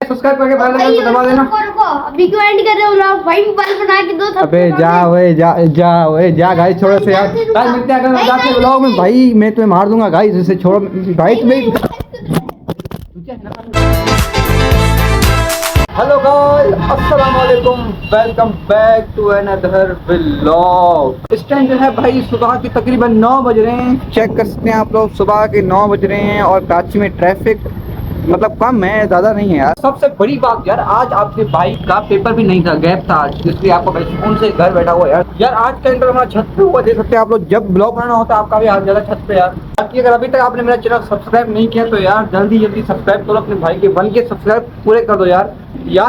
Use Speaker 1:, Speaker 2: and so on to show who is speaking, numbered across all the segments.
Speaker 1: Subscribe करके bell icon को दबा देना।
Speaker 2: अभी क्यों एंड कर रहे हो लोग भाई? मोबाइल बना के दो।
Speaker 1: अबे जा गाइस, छोड़ो से यार। गाइस मिलते हैं अगले मजाक के व्लॉग में। भाई मैं तुम्हें मार दूंगा गाइस, इसे छोड़ो भाई तुम्हें। हेलो गाइस, अस्सलाम वालेकुम, welcome back to another vlog. इस टाइम जो है भाई सुबह के तकरीबन 9 बज रहे हैं। चेक कर सकते हैं आप लोग, सुबह के 9 बज रहे हैं और कराची में ट्रैफिक मतलब कम है, ज़्यादा नहीं है यार। सबसे बड़ी बात यार, आज आपके भाई का पेपर भी नहीं था, गैप था आज, इसलिए आपको भाई सुकून से घर बैठा हुआ यार आज का इंटर हमारा छत पे हुआ, देख सकते हैं आप लोग। जब ब्लॉग बनाना होता है आपका भी हाथ ज़्यादा छत पे यार। बाकी अगर अभी तक आपने मेरा चैनल सब्सक्राइब नहीं किया तो यार जल्दी सब्सक्राइब करो, अपने भाई के बन के सब्सक्राइब पूरे कर दो यार।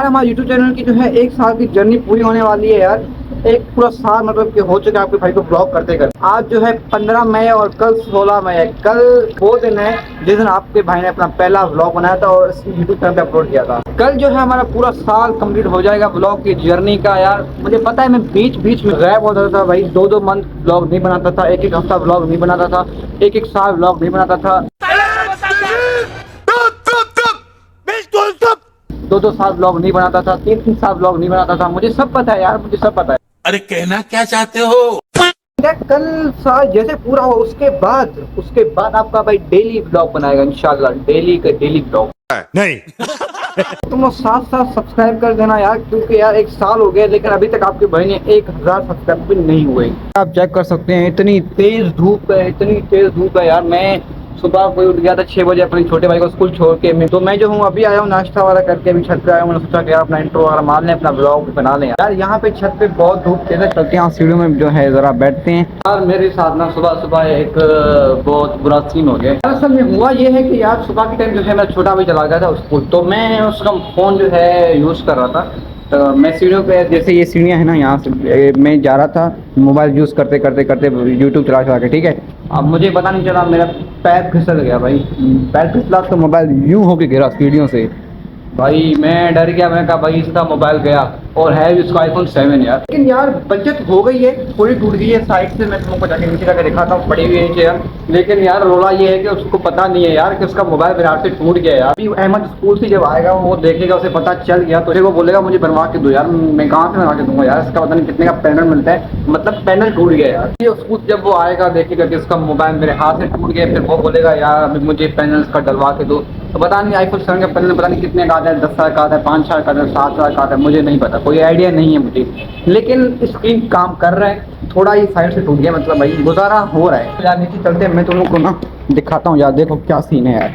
Speaker 1: हमारे यूट्यूब चैनल की जो है 1 साल की जर्नी पूरी होने वाली है यार। एक पूरा साल मतलब कि हो चुका है आपके भाई को ब्लॉग करते करते। आज जो है 15 मई और कल 16 मई है। कल वो दिन है जिस दिन आपके भाई ने अपना पहला ब्लॉग बनाया था और यूट्यूब चैनल पे अपलोड किया था। कल जो है हमारा पूरा साल कंप्लीट हो जाएगा ब्लॉग की जर्नी का यार। मुझे पता है मैं बीच बीच में गायब हो जाता था भाई, 2 मंथ ब्लॉग नहीं बनाता था, 1 हफ्ता ब्लॉग नहीं बनाता था, 1 साल ब्लॉग नहीं बनाता था, 2 साल ब्लॉग नहीं बनाता था, 3 साल ब्लॉग नहीं बनाता था। मुझे सब पता है यार, मुझे सब पता है।
Speaker 3: अरे कहना क्या चाहते हो?
Speaker 1: कल साल जैसे पूरा हो उसके बाद आपका भाई डेली ब्लॉग बनाएगा इंशाल्लाह। डेली का डेली ब्लॉग
Speaker 3: नहीं।
Speaker 1: तुम लोग साथ सब्सक्राइब कर देना यार, क्योंकि यार 1 साल हो गया लेकिन अभी तक आपके भाई ने 1000 सब्सक्राइब भी नहीं हुए। आप चेक कर सकते हैं, इतनी तेज धूप है यार। मैं सुबह कोई उठ गया था 6 बजे अपने छोटे भाई को स्कूल छोड़ के। मैं जो हूँ अभी आया हूँ नाश्ता वाला करके, अभी छत पे आया हूँ। मैंने सोचा कि यार अपना इंट्रो वगैरह मार लें, अपना ब्लॉग बना लें यार। यहाँ पे छत पे बहुत धूप तेज है, चलते हैं सीढ़ियों में जो है जरा बैठते हैं। यार मेरे साथ ना सुबह एक बहुत बुरा सीन हो गया। असल में हुआ ये है कि यार सुबह के टाइम जो है मेरा छोटा भाई चला गया था स्कूल, तो मैं उसका फ़ोन जो है यूज़ कर रहा था। तो मैं सीढ़ियों पे, जैसे ये सीढ़ियाँ है ना, यहाँ से मैं जा रहा था मोबाइल यूज़ करते यूट्यूब चला के, ठीक है। अब मुझे पता नहीं चला, मेरा पैर फिसल गया भाई। पैर फिसला तो मोबाइल यूँ होके गिरा सीढ़ियों से। भाई मैं डर गया, मैं कहा भाई इसका मोबाइल गया, और है भी इसका iPhone 7 यार। लेकिन यार बचत हो गई है, थोड़ी टूट गई है साइड से। मैं तुमको जाके नीचे जाकर दिखाता हूँ, पड़ी हुई है नीचे यार। लेकिन यार रोला ये है कि उसको पता नहीं है यार कि उसका मोबाइल मेरे हाथ से टूट गया यार। अभी अहमद स्कूल से जब आएगा वो देखेगा, उसे पता चल गया तो वो बोलेगा मुझे बनवा के दो यार। मैं कहाँ से बनवा के दूंगा यार, इसका पता नहीं कितने का पैनल मिलता है, मतलब पैनल टूट गया यार। ये स्कूल जब वो आएगा देखेगा कि उसका मोबाइल मेरे हाथ से टूट गया, फिर वो बोलेगा यार अभी मुझे पैनल का डलवा के दो। तो पता नहीं iPhone 7 का पैनल पता नहीं कितने का आता है, 10,000 का आता है, 5,000 का आता है, 7,000 का आता है, मुझे नहीं पता, कोई आइडिया नहीं है मुझे। लेकिन स्क्रीन काम कर रहा है, थोड़ा ही साइड से टूट गया, मतलब भाई गुजारा हो रहा है यार। नीचे चलते हैं, मैं तुम लोग को ना दिखाता हूँ यार। देखो क्या सीन है यार,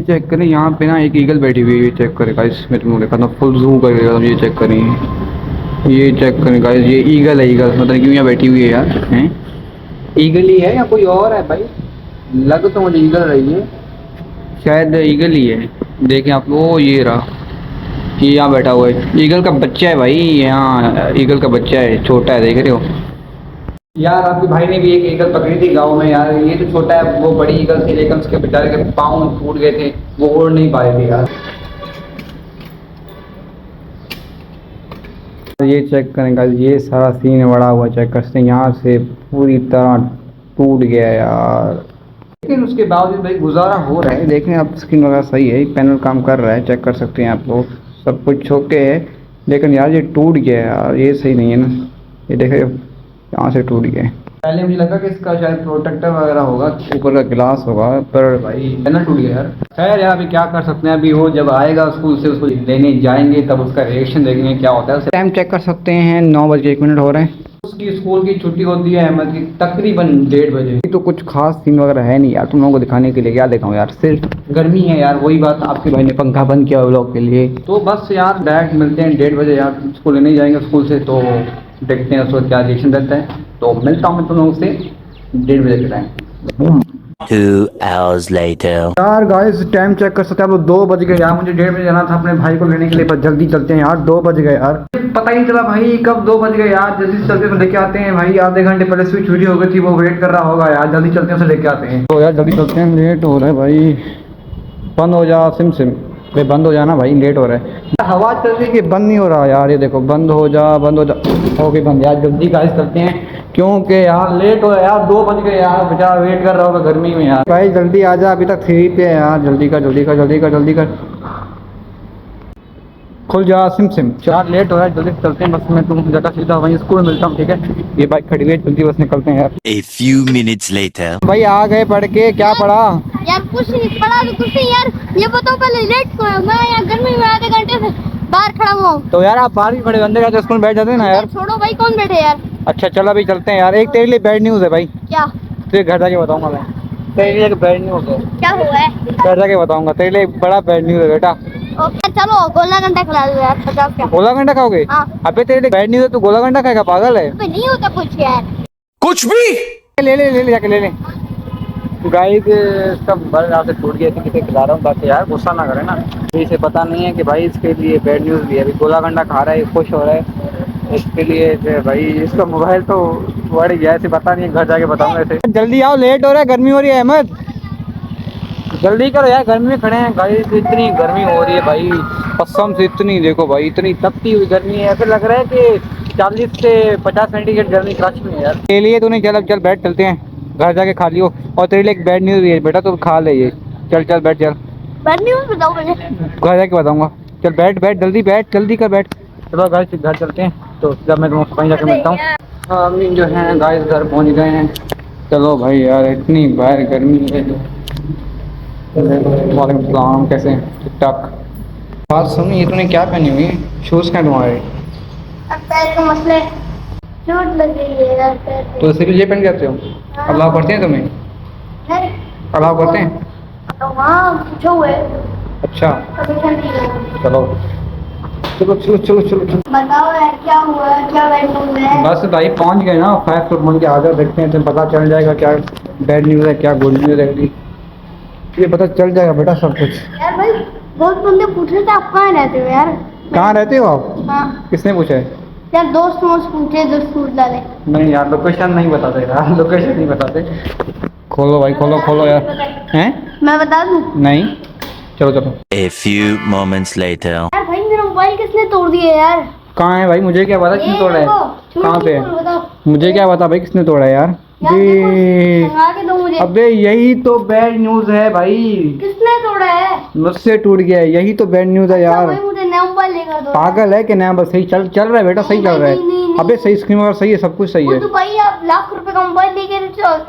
Speaker 1: चेक करें। यहाँ पे ना एक ईगल बैठी हुई है, चेक करें गाइस। मैं तुमको दिखाता हूँ, फुल जूम करेगा, ये चेक करें, ये चेक करें गाइस। ये ईगल है, ईगल मतलब क्यों यहाँ बैठी हुई है यार? हैं ईगल ही है या कोई और है भाई? लग तो मुझे ईगल रही है, शायद ईगल ही है। देखें आप, वो ये रहा, ये यहाँ बैठा हुआ है। ईगल का बच्चा है भाई, यहाँ ईगल का बच्चा है, छोटा है, देख रहे हो यार। आपके भाई ने भी एक ईगल पकड़ी थी गांव में यार। ये तो छोटा है, वो बड़ी ईगल थी, लेकिन उसके बेचारे के पाँव टूट गए थे, वो उड़ नहीं पाए थे यार। ये चेक करें गाइस, ये सारा सीन बड़ा हुआ, चेक कर सकते हैं। यहाँ से पूरी तरह टूट गया यार, लेकिन उसके बावजूद भाई गुजारा हो रहा है। देखें आप, स्क्रीन वगैरह सही है, पैनल काम कर रहा है, चेक कर सकते हैं आप लोग। सब कुछ ओके है, लेकिन यार ये टूट गया यार, ये सही नहीं है ना। ये देखे यहाँ से टूट गया। पहले मुझे लगा कि इसका शायद प्रोटेक्टर वगैरह होगा, ऊपर का ग्लास होगा, पर भाई पैनल टूट गया यार। खैर यार अभी क्या कर सकते हैं, अभी वो जब आएगा स्कूल से उसको लेने जाएंगे तब उसका रिएक्शन देखेंगे क्या होता है। टाइम चेक कर सकते हैं, 9:01 हो रहे हैं। उसकी स्कूल की छुट्टी होती है अहमद की तकरीबन 1:30 बजे। तो कुछ खास सीन वगैरह है नहीं यार, तुम लोगों को दिखाने के लिए। क्या दिखाऊं यार, सिर्फ गर्मी है यार, वही बात। आपके भाई ने पंखा बंद किया व्लॉग के लिए। तो बस यार डायरेक्ट मिलते हैं 1:30 बजे यार। स्कूल लेने जाएंगे स्कूल से, तो देखते हैं उसको क्या रिएक्शन देता है। तो मिलता हूँ मैं तुम लोगों से 1:30 बजे के टाइम।
Speaker 3: 2 hours later।
Speaker 1: यार गाइस टाइम चेक कर सकते हैं आप लोग, 2 बज गए यार। मुझे 1:30 बजे जाना था अपने भाई को लेने के लिए, पर जल्दी चलते हैं यार, 2 बज गए यार। पता ही नहीं चला भाई कब 2 बज गए यार। जल्दी से चलते हैं, लेके आते हैं भाई। आधे घंटे पहले स्विच चोरी हो गई थी, वो वेट कर रहा होगा यार। जल्दी चलते हैं, उसे लेके आते हैं। तो यार जल्दी चलते हैं, लेट हो रहा है भाई। बंद हो जा सिम भाई, बंद हो जाना भाई, लेट हो रहा है। हवा चल रही है कि बंद नहीं हो रहा यार। ये देखो बंद हो जा ओके बंद यार। जल्दी गाइस चलते हैं, क्योंकि यार लेट हो यार, 2 बज गए यार। बेचारा वेट कर रहा होगा गर्मी में यार। भाई जल्दी आ जा, अभी तक 3 पे है यार। जल्दी कर। खुल जा सिम सिम। यार लेट हो रहा है, जल्दी चलते हैं बस में, तुम जगह सीधा वहीं स्कूल मिलता हूँ, ठीक है? ये बाइक खड़ी हुई है, जल्दी बस निकलते हैं यार।
Speaker 3: A few minutes later.
Speaker 1: भाई आ गए पढ़ के, क्या पढ़ा?
Speaker 2: यार कुछ नहीं पढ़ा तो कुछ नहीं यार, ये बताओ पहले लेट क्यों है? मैं यहाँ गर्मी में आधे घंटे से बाहर खड़ा हुआ हूँ।
Speaker 1: तो यार आप बाहर भी बड़े बंदे का स्कूल में बैठ जाते हैं ना यार।
Speaker 2: छोड़ो भाई, कौन बैठे यार?
Speaker 1: अच्छा चलो अभी चलते हैं यार। एक तेरे लिए बैड न्यूज़ है भाई,
Speaker 2: क्या?
Speaker 1: तुझे घर जाके बताऊंगा मैं। तेरे लिए एक बैड न्यूज़ है,
Speaker 2: क्या हुआ है?
Speaker 1: घर जाके बताऊंगा। तेरे लिए एक बड़ा बैड न्यूज़ है बेटा।
Speaker 2: ओके चलो गोला घंटा खिला दो यार, 50 का।
Speaker 1: गोला घंटा खाओगे?
Speaker 2: हाँ।
Speaker 1: अबे तेरे लिए बैड न्यूज़ है, तू गोला घंटा खाएगा? पागल है?
Speaker 2: तो नहीं होता कुछ यार।
Speaker 3: कुछ भी।
Speaker 1: ले ले जाके ले ले। गाइस इसका मोबाइल यहाँ से टूट गया, इसे खिला रहा हूँ, बाकी यार गुस्सा ना करे ना। इसे पता नहीं है कि भाई इसके लिए बैड न्यूज़ भी है। अभी गोला घंटा खा रहा है, खुश हो रहा है, इसके लिए जो है भाई इसका मोबाइल तो बढ़ गया, इसे पता नहीं है, घर जाके बताऊंगा इसे। जल्दी आओ, लेट हो रहा है, गर्मी हो रही है। अहमद जल्दी करो यार, गर्मी में खड़े हैं गाइस, इतनी गर्मी हो रही है भाई कसम से, इतनी देखो भाई, इतनी तपती हुई गर्मी है, ऐसा लग रहा है कि 40 से 50 सेंटीग्रेड गर्मी कराची में है यार। के लिए तूने चल, अब चल बैठ, चलते हैं घर जाके खा लियो। और तेरे लिए एक बैड न्यूज़ है बेटा, तो खा ले ये। चल चल बैठ, चल
Speaker 2: बैड न्यूज़ बताओ मुझे।
Speaker 1: घर जाके बताऊंगा। चल बैठ बैठ, जल्दी बैठ, जल्दी कर बैठ। चलो गाइस घर चलते हैं, तो जब मैं तुमको कहीं जाके मिलता हूँ। अम्मी जो है गाइस घर पहुँच गए हैं। चलो भाई यार, इतनी बाहर गर्मी है। वालेकुम सलाम, कैसे हैं? ठीक ठाक। बात सुनी, ये तूने क्या पहनी हुई है? शूज़ क्या तुम्हारे?
Speaker 2: अब पैर का मसले, चोट लग गई है यार पैर पे।
Speaker 1: तो इसीलिए ये पहन के आते हो? अल्लाह पढ़ते हैं तुम्हें?
Speaker 2: नहीं।
Speaker 1: अल्लाह पढ़ते हैं?
Speaker 2: तो हाँ पूछो है।
Speaker 1: अच्छा
Speaker 2: कभी ठंडी है।
Speaker 1: चलो चलो चलो चलो चलो चलो।
Speaker 2: बताओ यार क्या हुआ है, क्या बैड न्यूज़ है?
Speaker 1: बस भाई पहुंच गए ना, 5 फुट बन के आगे देखते हैं, तुम्हें पता चल जाएगा क्या बैड न्यूज़ है, क्या गुड न्यूज़ है। ये पता चल जाएगा बेटा सब कुछ।
Speaker 2: यार भाई बहुत बंदे पूछ रहे थे आप कहाँ रहते हो यार।
Speaker 1: कहाँ रहते हो आप?
Speaker 2: हाँ
Speaker 1: किसने पूछा है?
Speaker 2: यार दोस्त वोस्त पूछे, दोस्त पूछ डाले।
Speaker 1: नहीं यार, लोकेशन नहीं बताते यार, लोकेशन नहीं बताते। खोलो भाई, खोलो खोलो यार। हैं?
Speaker 2: मैं बता दूं?
Speaker 1: नहीं, चलो चलो।
Speaker 3: A few moments later.
Speaker 2: यार भाई मेरा मोबाइल किसने तोड़ दिया यार?
Speaker 1: कहाँ है भाई? मुझे क्या पता किसने तोड़ा है? कहाँ पे है?
Speaker 2: बताओ
Speaker 1: मुझे क्या पता भाई किसने तोड़ा है यार।
Speaker 2: यार
Speaker 1: जी
Speaker 2: देखो, मंगा के दो मुझे।
Speaker 1: अबे यही तो बैड न्यूज़ है भाई,
Speaker 2: किसने तोड़ा है?
Speaker 1: मुझसे टूट गया है, यही तो बैड न्यूज़ है
Speaker 2: अच्छा
Speaker 1: यार।
Speaker 2: भाई मुझे नया मोबाइल लेकर दो।
Speaker 1: पागल है कि नया? बस सही चल रहा है बेटा, सही चल रहा
Speaker 2: नहीं, नहीं,
Speaker 1: है। अबे सही स्क्रीन वगैरह सही है, सब कुछ सही है।
Speaker 2: तो भाई आप लाख रुपए का मोबाइल लेके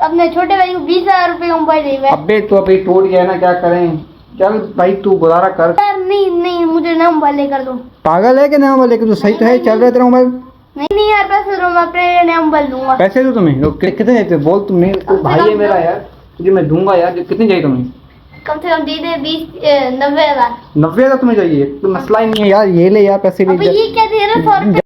Speaker 2: अपने छोटे भाई को 20,000 रुपए का मोबाइल दे।
Speaker 1: अबे तो अभी टूट गया है ना, क्या करें? चल भाई तू गुजारा कर।
Speaker 2: यार नहीं नहीं, मुझे नया मोबाइल लेकर दो।
Speaker 1: पागल है कि नया मोबाइल लेके? तू सही तो है, चल रहा है तेरा मोबाइल।
Speaker 2: नहीं यार पैसे दो, मैं अपने नया मोबाइल दूंगा।
Speaker 1: पैसे दो तुम्हें? कितने चाहिए बोल, तुम नहीं, तू भाई है मेरा यार, तुझे मैं दूंगा यार। कितने चाहिए तुम्हें?
Speaker 2: कम से कम दे दे 90,000।
Speaker 1: 90,000 तुम्हें चाहिए? तो मसला ही नहीं है यार, ये ले यार पैसे
Speaker 2: अबे
Speaker 1: ले।
Speaker 2: ये क्या दे रहा? 100 रुपए।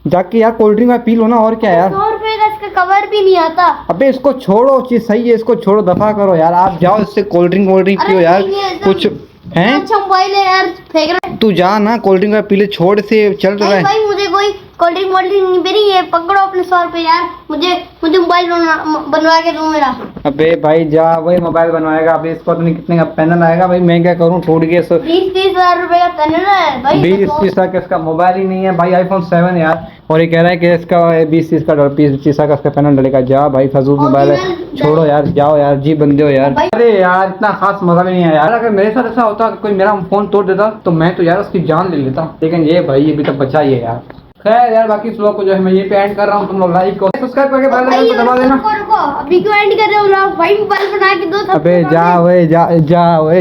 Speaker 1: जाके यार कोल्ड ड्रिंक में पी लो ना, और क्या यार।
Speaker 2: 100 रुपए का इसका कवर भी नहीं आता।
Speaker 1: अबे इसको छोड़ो, चीज सही है, इसको छोड़ो, दफा करो यार। आप जाओ, इससे कोल्ड ड्रिंक
Speaker 2: अरे
Speaker 1: पियो यार,
Speaker 2: नहीं, एकदम
Speaker 1: कुछ हैं।
Speaker 2: अच्छा मोबाइल है यार, फेंक रहा है।
Speaker 1: तू जा ना, कोल्ड ड्रिंक पी ले, छोड़ से चल रहा
Speaker 2: नहीं
Speaker 1: है।
Speaker 2: भाई मुझे कोई कोल्ड ड्रिंक नहीं मेरी, ये पकड़ो अपने 100 रुपए यार। मुझे मुझे मोबाइल बनवा के दो मेरा।
Speaker 1: अबे भाई जा, वही मोबाइल बनवाएगा। अभी इसको पता नहीं कितने का पैनल आएगा भाई, मैं क्या करूँ, टूट गया।
Speaker 2: 20-30 हजार रुपए का पैनल है भाई।
Speaker 1: 20-30 तक इसका मोबाइल ही नहीं है भाई, iPhone 7 यार। और ये कह रहा है कि इसका 20-30 का 20-30 का इसका पैनल डलेगा। जा भाई, फजूल मोबाइल है, छोड़ो यार, जाओ यार, जी बंदे हो यार। अरे यार इतना खास मजा भी नहीं है यार। अगर मेरे साथ ऐसा होता, कोई मेरा फोन तोड़ देता, तो मैं तो यार उसकी जान ले लेता। लेकिन ये भाई ये भी तो बचा ही है यार। खैर यार, बाकी इस व्लॉग को जो है मैं ये पे एंड कर रहा हूँ। तुम लोग लाइक और सब्सक्राइब करके बेल आइकन को दबा देना।
Speaker 2: रुको अभी क्यों एंड कर रहे हो लोग? भाई मोबाइल बना के दो।
Speaker 1: अबे जा ओए,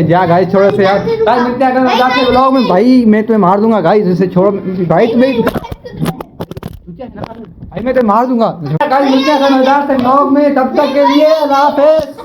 Speaker 1: जा गाइस, छोड़ो से यार। भाई मिलते हैं अगर जाके व्लॉग में। भाई मैं तुम्हें मार दूंगा गाइस, इसे छोड़ो भाई। तुम्हें भाई मैं तुम्हें मार दूंगा गाइस। मिलते हैं अगर व्लॉग में, तब तक के लिए अल्लाह हाफिज़।